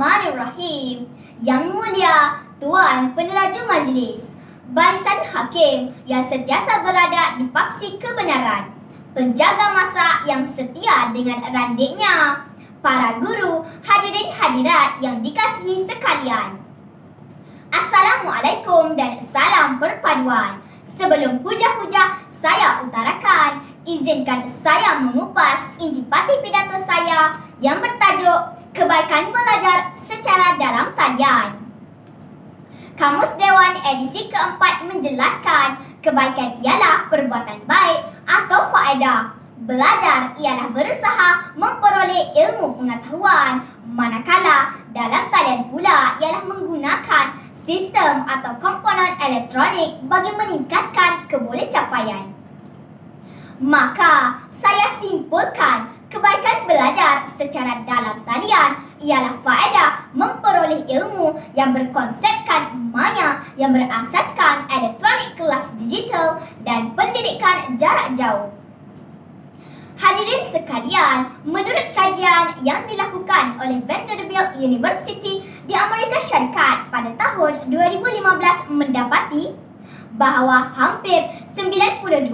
Bismillahirrahmanirrahim. Yang mulia Tuan Peneraju Majlis, barisan hakim yang sentiasa berada di paksi kebenaran, penjaga masa yang setia dengan randiknya, para guru, hadirin hadirat yang dikasihi sekalian. Assalamualaikum dan salam perpaduan. Sebelum hujah-hujah saya utarakan, izinkan saya mengupas intipati pidato saya yang bertajuk Kebaikan Belajar Secara Dalam Talian. Kamus Dewan edisi keempat menjelaskan kebaikan ialah perbuatan baik atau faedah. Belajar ialah berusaha memperoleh ilmu pengetahuan, manakala dalam talian pula ialah menggunakan sistem atau komponen elektronik bagi meningkatkan kebolehcapaian. Maka saya simpulkan kebaikan belajar secara dalam talian ialah faedah memperoleh ilmu yang berkonsepkan maya yang berasaskan elektronik kelas digital dan pendidikan jarak jauh. Hadirin sekalian, menurut kajian yang dilakukan oleh Vanderbilt University di Amerika Syarikat pada tahun 2015 mendapati bahawa hampir 92%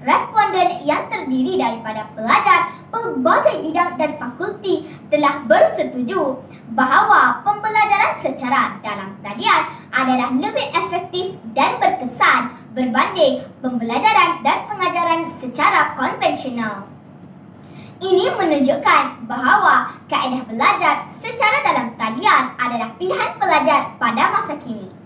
responden yang terdiri daripada pelajar pelbagai bidang dan fakulti telah bersetuju bahawa pembelajaran secara dalam talian adalah lebih efektif dan berkesan berbanding pembelajaran dan pengajaran secara konvensional. Ini menunjukkan bahawa kaedah belajar secara dalam talian adalah pilihan pelajar pada masa kini.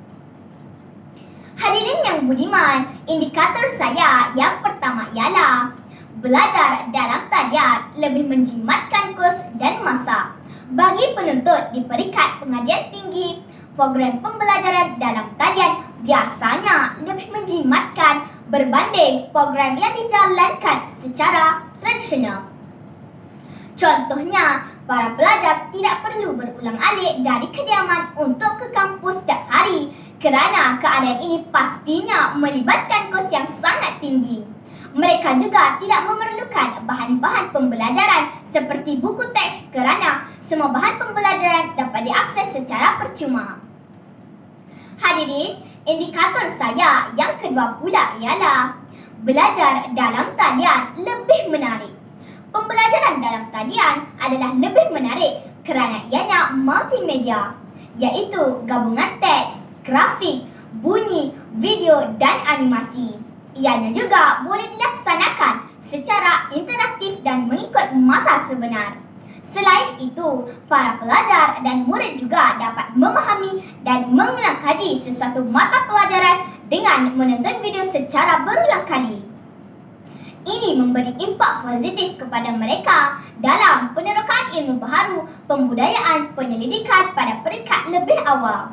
Hadirin yang budiman, indikator saya yang pertama ialah belajar dalam talian lebih menjimatkan kos dan masa. Bagi penuntut di peringkat pengajian tinggi, program pembelajaran dalam talian biasanya lebih menjimatkan berbanding program yang dijalankan secara tradisional. Contohnya, para pelajar tidak perlu berulang-alik dari kediaman untuk ke kampus setiap hari kerana keadaan ini pastinya melibatkan kos yang sangat tinggi. Mereka juga tidak memerlukan bahan-bahan pembelajaran seperti buku teks kerana semua bahan pembelajaran dapat diakses secara percuma. Hadirin, indikator saya yang kedua pula ialah belajar dalam talian lebih menarik. Pembelajaran dalam talian adalah lebih menarik kerana ianya multimedia, iaitu gabungan teks, grafik, bunyi, video dan animasi. Ianya juga boleh dilaksanakan secara interaktif dan mengikut masa sebenar. Selain itu, para pelajar dan murid juga dapat memahami dan mengulang kaji sesuatu mata pelajaran dengan menonton video secara berulang kali. Ini memberi impak positif kepada mereka dalam penerokaan ilmu baharu, pembudayaan, penyelidikan pada peringkat lebih awal.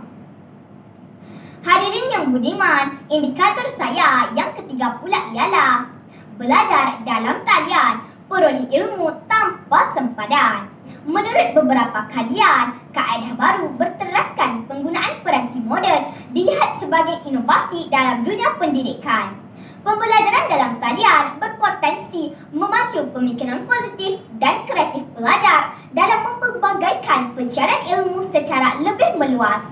Hadirin yang budiman, indikator saya yang ketiga pula ialah belajar dalam talian, peroleh ilmu tanpa sempadan. Menurut beberapa kajian, kaedah baru berteraskan penggunaan peranti moden dilihat sebagai inovasi dalam dunia pendidikan. Pembelajaran dalam talian berpotensi memacu pemikiran positif dan kreatif pelajar dalam mempelbagaikan pencarian ilmu secara lebih meluas.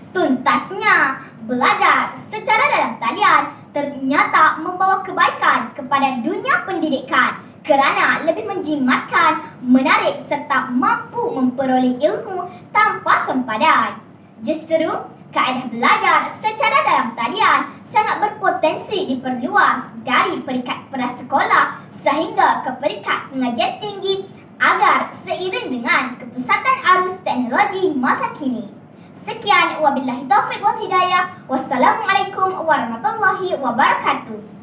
Tuntasnya, belajar secara dalam talian ternyata membawa kebaikan kepada dunia pendidikan kerana lebih menjimatkan, menarik serta mampu memperoleh ilmu tanpa sempadan. Justru, kaedah belajar secara dalam talian sangat berpotensi diperluas dari peringkat prasekolah sehingga ke peringkat pengajian tinggi agar seiring dengan kepesatan arus teknologi masa kini. Sekian, wabillahi taufiq wal hidayah. Wassalamualaikum warahmatullahi wabarakatuh.